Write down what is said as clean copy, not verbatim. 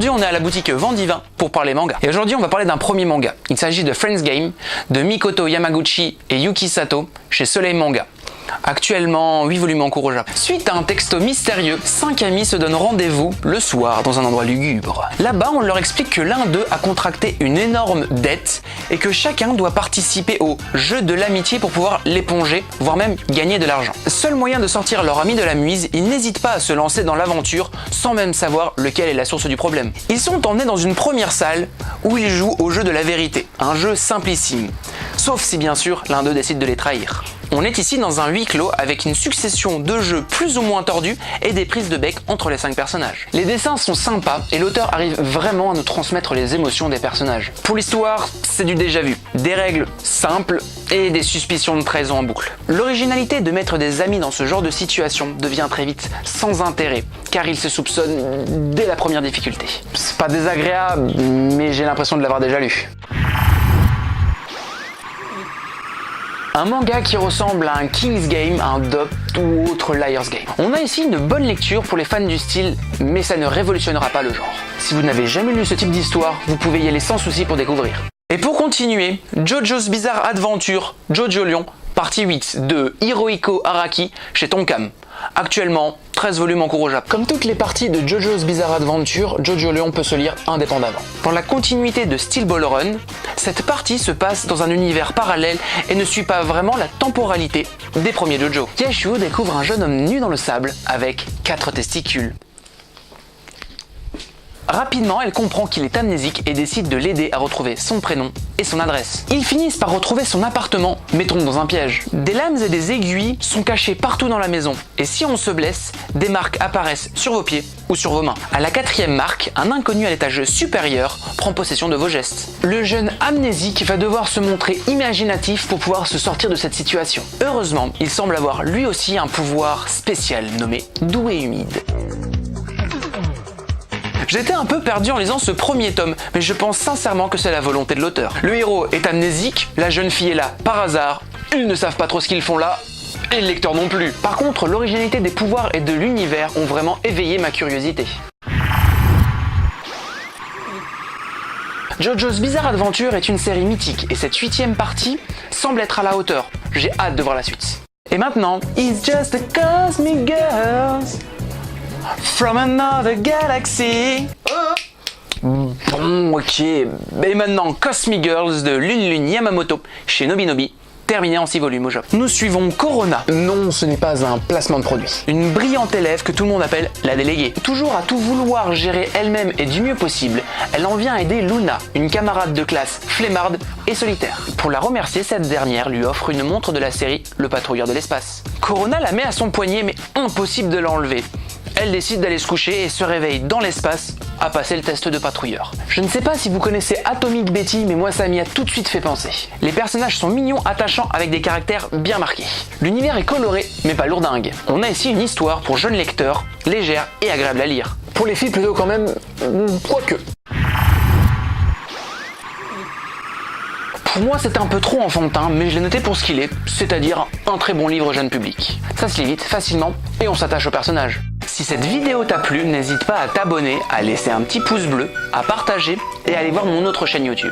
Aujourd'hui, on est à la boutique Vendivin pour parler manga. Et aujourd'hui, on va parler d'un premier manga. Il s'agit de Friends Game de Mikoto Yamaguchi et Yuki Sato chez Soleil Manga. Actuellement 8 volumes en cours au Japon. Suite à un texto mystérieux, 5 amis se donnent rendez-vous le soir dans un endroit lugubre. Là-bas, on leur explique que l'un d'eux a contracté une énorme dette et que chacun doit participer au jeu de l'amitié pour pouvoir l'éponger, voire même gagner de l'argent. Seul moyen de sortir leur ami de la muise, ils n'hésitent pas à se lancer dans l'aventure sans même savoir lequel est la source du problème. Ils sont emmenés dans une première salle où ils jouent au jeu de la vérité, un jeu simplissime. Sauf si bien sûr l'un d'eux décide de les trahir. On est ici dans un huis clos avec une succession de jeux plus ou moins tordus et des prises de bec entre les 5 personnages. Les dessins sont sympas et l'auteur arrive vraiment à nous transmettre les émotions des personnages. Pour l'histoire, c'est du déjà vu, des règles simples et des suspicions de trahison en boucle. L'originalité de mettre des amis dans ce genre de situation devient très vite sans intérêt, car ils se soupçonnent dès la première difficulté. C'est pas désagréable, mais j'ai l'impression de l'avoir déjà lu. Un manga qui ressemble à un King's Game, un Dot ou autre Liar's Game. On a ici une bonne lecture pour les fans du style, mais ça ne révolutionnera pas le genre. Si vous n'avez jamais lu ce type d'histoire, vous pouvez y aller sans souci pour découvrir. Et pour continuer, JoJo's Bizarre Adventure, Jojo Lion, partie 8 de Hirohiko Araki chez Tonkam. Actuellement, 13 volumes en cours au Japon. Comme toutes les parties de JoJo's Bizarre Adventure, Jojo Lion peut se lire indépendamment. Dans la continuité de Steel Ball Run, cette partie se passe dans un univers parallèle et ne suit pas vraiment la temporalité des premiers JoJo. Yashuo découvre un jeune homme nu dans le sable avec 4 testicules. Rapidement, elle comprend qu'il est amnésique et décide de l'aider à retrouver son prénom et son adresse. Ils finissent par retrouver son appartement, mais tombent dans un piège. Des lames et des aiguilles sont cachées partout dans la maison, et si on se blesse, des marques apparaissent sur vos pieds ou sur vos mains. À la 4e marque, un inconnu à l'étage supérieur prend possession de vos gestes. Le jeune amnésique va devoir se montrer imaginatif pour pouvoir se sortir de cette situation. Heureusement, il semble avoir lui aussi un pouvoir spécial nommé Doué Humide. J'étais un peu perdu en lisant ce premier tome, mais je pense sincèrement que c'est la volonté de l'auteur. Le héros est amnésique, la jeune fille est là par hasard, ils ne savent pas trop ce qu'ils font là, et le lecteur non plus. Par contre, l'originalité des pouvoirs et de l'univers ont vraiment éveillé ma curiosité. JoJo's Bizarre Adventure est une série mythique, et cette 8e partie semble être à la hauteur. J'ai hâte de voir la suite. Et maintenant, It's just a cosmic girls from another galaxy. Bon, ok. Et maintenant, Cosmic Girls de Lun Yamamoto chez Nobinobi, terminé en 6 volumes au Japon. Nous suivons Corona. Non, ce n'est pas un placement de produit. Une brillante élève que tout le monde appelle la déléguée. Toujours à tout vouloir gérer elle-même et du mieux possible, elle en vient aider Luna, une camarade de classe flemmarde et solitaire. Pour la remercier, cette dernière lui offre une montre de la série Le Patrouilleur de l'espace. Corona la met à son poignet, mais impossible de l'enlever. Elle décide d'aller se coucher et se réveille dans l'espace à passer le test de patrouilleur. Je ne sais pas si vous connaissez Atomic Betty, mais moi ça m'y a tout de suite fait penser. Les personnages sont mignons, attachants, avec des caractères bien marqués. L'univers est coloré, mais pas lourdingue. On a ici une histoire pour jeunes lecteurs, légère et agréable à lire. Pour les filles plutôt quand même, quoique. Pour moi c'est un peu trop enfantin, mais je l'ai noté pour ce qu'il est, c'est-à-dire un très bon livre jeune public. Ça se lit vite, facilement, et on s'attache au personnage. Si cette vidéo t'a plu, n'hésite pas à t'abonner, à laisser un petit pouce bleu, à partager et à aller voir mon autre chaîne YouTube.